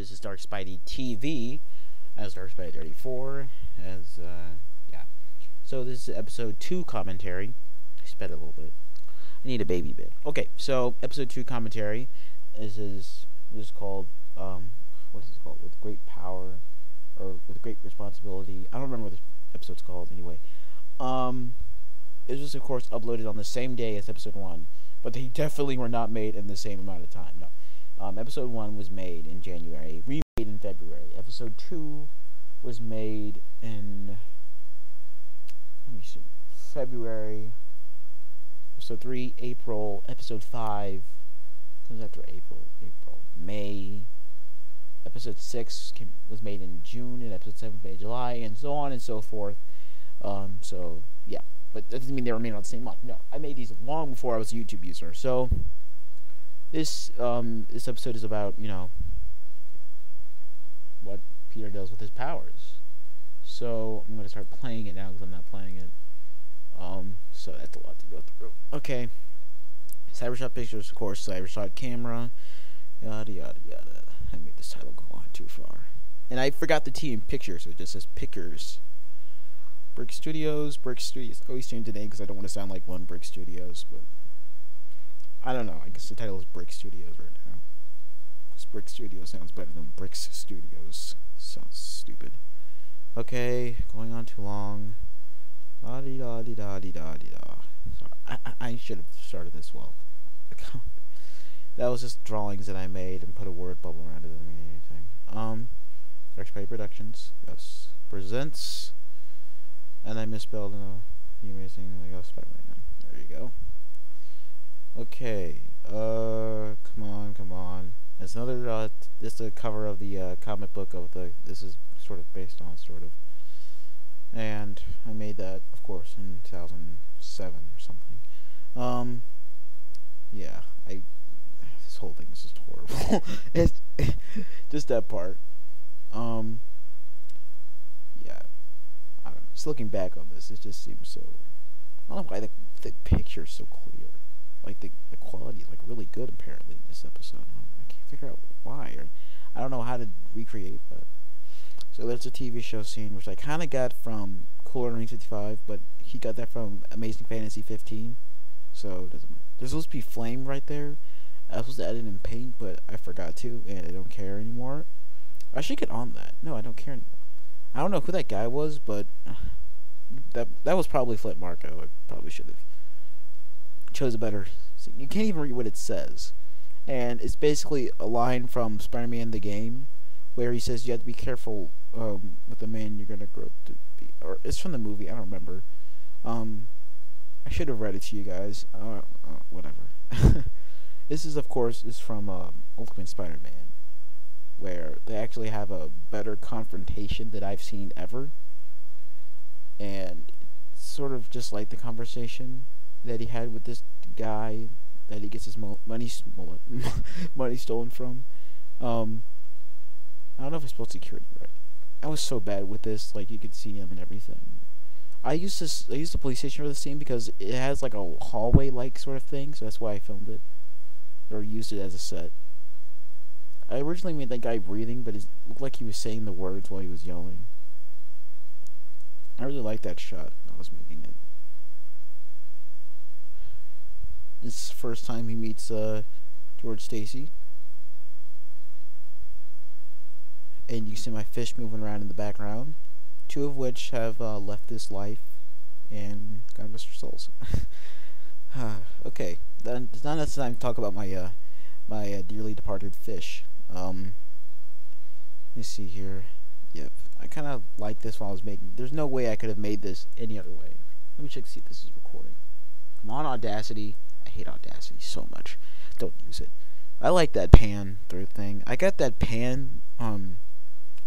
this is Dark Spidey TV, as Dark Spidey 34, yeah. So this is episode 2 commentary. I sped it a little bit. I need a baby bit. Okay, so episode 2 commentary is called, what is it called? With great power, or with great responsibility. I don't remember what this episode's called anyway. It was, of course, uploaded on the same day as episode 1, but they definitely were not made in the same amount of time. No. Episode 1 was made in January, remade in February. Episode 2 was made in, let me see, February. Episode 3, April. Episode 5 comes after April. May. Episode 6 was made in June, and episode 7 made in July, and so on and so forth. So, yeah. But that doesn't mean they were made on the same month. No, I made these long before I was a YouTube user. So, this episode is about, you know, what Peter does with his powers. So, I'm going to start playing it now because I'm not playing it. So that's a lot to go through. Okay. Cybershot pictures, of course, Cybershot camera, yada yada yada. I made this title go on too far. And I forgot the T in pictures, so it just says Pickers. Brick Studios. I always change the name because I don't want to sound like One Brick Studios, but I don't know. I guess the title is Brick Studios right now. Because Brick Studios sounds better than Bricks Studios. Sounds stupid. Okay, going on too long. La-di-da-di-da-di-da-di-da. Sorry, I should have started this well. That was just drawings that I made and put a word bubble around it. Doesn't mean anything. Dark Spidey Productions, yes, presents, and I misspelled the amazing Lego Spider-Man. There you go. Okay, come on. It's another, this is the cover of the comic book of this is sort of based on, and I made that, of course, in 2007 or something. Yeah, this whole thing is just horrible. It's just that part. Yeah, I don't know. Just looking back on this, it just seems so. I don't know why the picture's so clear. Like the quality is like really good apparently in this episode. I can't figure out why. Or I don't know how to recreate that. So there's a TV show scene which I kind of got from Cool Runnings 55, but he got that from Amazing Fantasy 15. So there's supposed to be flame right there. I was supposed to add it in Paint, but I forgot to, and I don't care anymore. I should get on that. No, I don't care anymore. I don't know who that guy was, but that was probably Flint Marko. I probably should have chose a better. You can't even read what it says, and it's basically a line from Spider-Man the game, where he says you have to be careful with the man you're gonna grow up to be. Or it's from the movie. I don't remember. I should have read it to you guys. Whatever. This is, of course, from Ultimate Spider-Man, where they actually have a better confrontation that I've seen ever. And it's sort of just like the conversation that he had with this guy that he gets his money stolen from. I don't know if I spelled security right. I was so bad with this, like you could see him and everything. I used the police station for the scene because it has like a hallway-like sort of thing, so that's why I filmed it. Or used it as a set. I originally made that guy breathing, but it looked like he was saying the words while he was yelling. I really liked that shot when I was making it. This is the first time he meets George Stacy. And you see my fish moving around in the background. 2 of which have left this life and God rest their souls. Okay, then it's not enough time to talk about my my dearly departed fish. Let me see here. Yep, I kind of like this while I was making. There's no way I could have made this any other way. Let me check to see if this is recording. I'm on Audacity. I hate Audacity so much. Don't use it. I like that pan through thing. I got that pan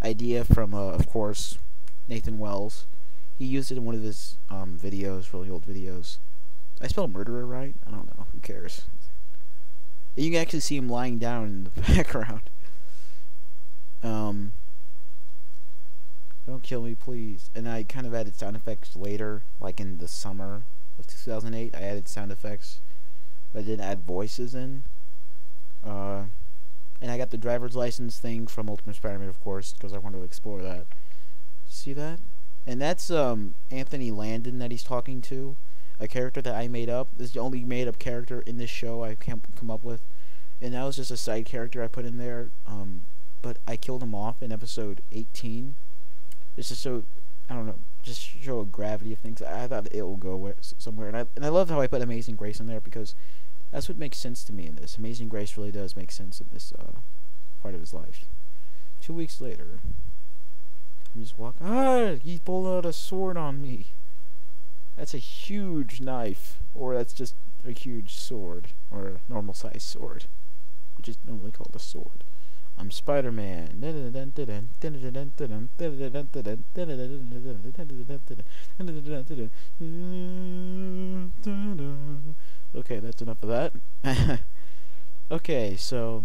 idea from of course Nathan Wells. He used it in one of his videos, really old videos. I spelled murderer right? I don't know. Who cares? You can actually see him lying down in the background. Don't kill me, please. And I kind of added sound effects later, like in the summer of 2008. I added sound effects, but I didn't add voices in. And I got the driver's license thing from Ultimate Spider-Man, of course, because I wanted to explore that. See that? And that's Anthony Landon that he's talking to, a character that I made up. This is the only made up character in this show I can't come up with, and that was just a side character I put in there. But I killed him off in episode 18. Just to show, I don't know, just show a gravity of things. I thought it will go somewhere, and I love how I put Amazing Grace in there because that's what makes sense to me in this. Amazing Grace really does make sense in this part of his life. 2 weeks later, I'm just walking. He pulled out a sword on me. That's a huge knife, or that's just a huge sword, or a normal size sword, which is normally called a sword. I'm Spider-Man. Okay, that's enough of that. Okay, so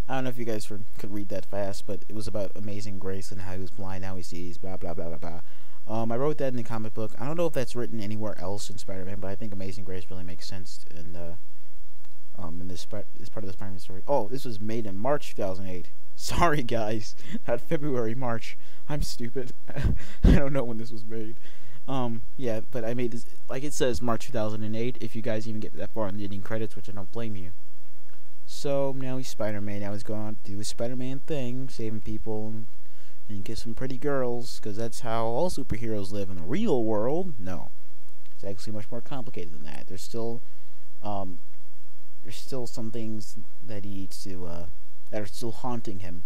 I don't know if you guys could read that fast, but it was about Amazing Grace and how he was blind, now he sees, blah blah blah blah blah. I wrote that in the comic book. I don't know if that's written anywhere else in Spider-Man, but I think Amazing Grace really makes sense in this part of the Spider-Man story. Oh, this was made in March 2008. Sorry, guys, not February, March. I'm stupid. I don't know when this was made. Yeah, but I made this, like it says, March 2008. If you guys even get that far in the ending credits, which I don't blame you. So now he's Spider-Man. Now he's going on to do his Spider-Man thing, saving people and kiss some pretty girls, because that's how all superheroes live in the real world. No, it's actually much more complicated than that. There's still some things that he needs to that are still haunting him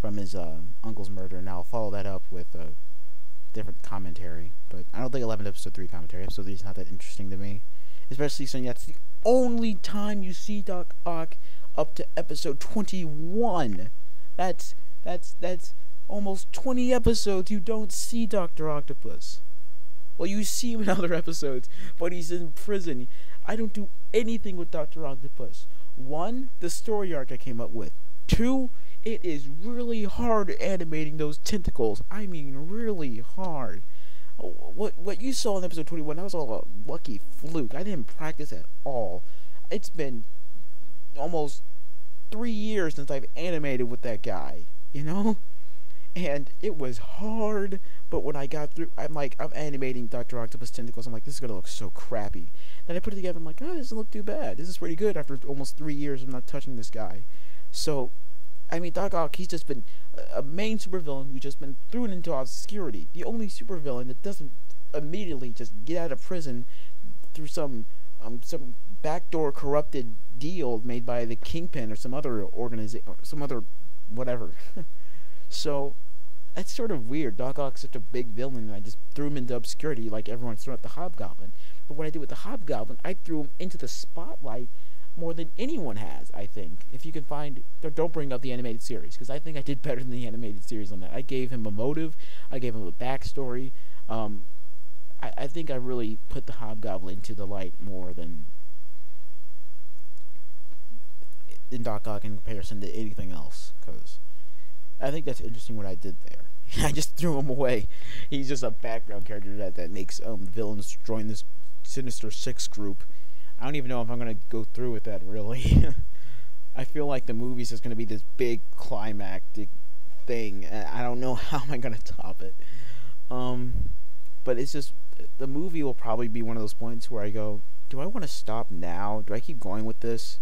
from his uncle's murder, and I'll follow that up with a different commentary. But I don't think 11 episode 3 commentary. Episode 3 is not that interesting to me, especially since that's the only time you see Doc Ock up to episode 21. That's almost 20 episodes you don't see Dr. Octopus. Well, you see him in other episodes, but he's in prison. I don't do anything with Dr. Octopus. 1, the story arc I came up with. 2, it is really hard animating those tentacles. I mean, really hard. What you saw in episode 21, that was all a lucky fluke. I didn't practice at all. It's been almost 3 years since I've animated with that guy, you know? And it was hard, but when I got through, I'm animating Dr. Octopus tentacles. I'm like, this is gonna look so crappy. Then I put it together, I'm like, oh, this doesn't look too bad. This is pretty good after almost 3 years of not touching this guy. So, I mean, Doc Ock, he's just been a main supervillain who's just been thrown into obscurity. The only supervillain that doesn't immediately just get out of prison through some backdoor corrupted deal made by the Kingpin or some other organization, or some other whatever. So, that's sort of weird. Doc Ock's such a big villain, and I just threw him into obscurity like everyone's thrown out the Hobgoblin. But what I did with the Hobgoblin, I threw him into the spotlight more than anyone has, I think. If you can find... Don't bring up the animated series, because I think I did better than the animated series on that. I gave him a motive. I gave him a backstory. I think I really put the Hobgoblin into the light more than in Doc Ock in comparison to anything else, because I think that's interesting what I did there. I just threw him away. He's just a background character that makes villains join this Sinister Six group. I don't even know if I'm gonna go through with that, really. I feel like the movie's just gonna be this big climactic thing, and I don't know how am I gonna top it. But it's just, the movie will probably be one of those points where I go, do I want to stop now? Do I keep going with this?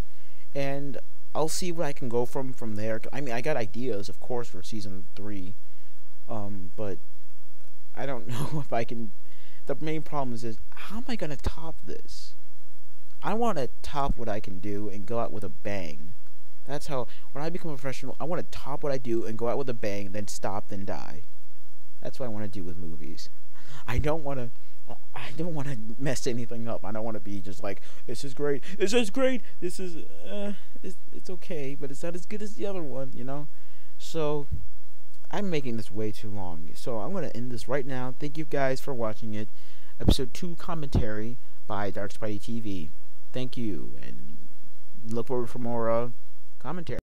And I'll see what I can go from there. I mean, I got ideas, of course, for season 3, but I don't know if I can. The main problem is how am I gonna top this? I want to top what I can do and go out with a bang. That's how, when I become a professional, I want to top what I do and go out with a bang, then stop, then die. That's what I want to do with movies. I don't want to mess anything up. I don't want to be just like, this is great, this is great, this is it's okay, but it's not as good as the other one, you know. So I'm making this way too long, so I'm going to end this right now. Thank you guys for watching it. Episode 2 commentary by Dark Spidey TV. Thank you, and look forward for more commentary.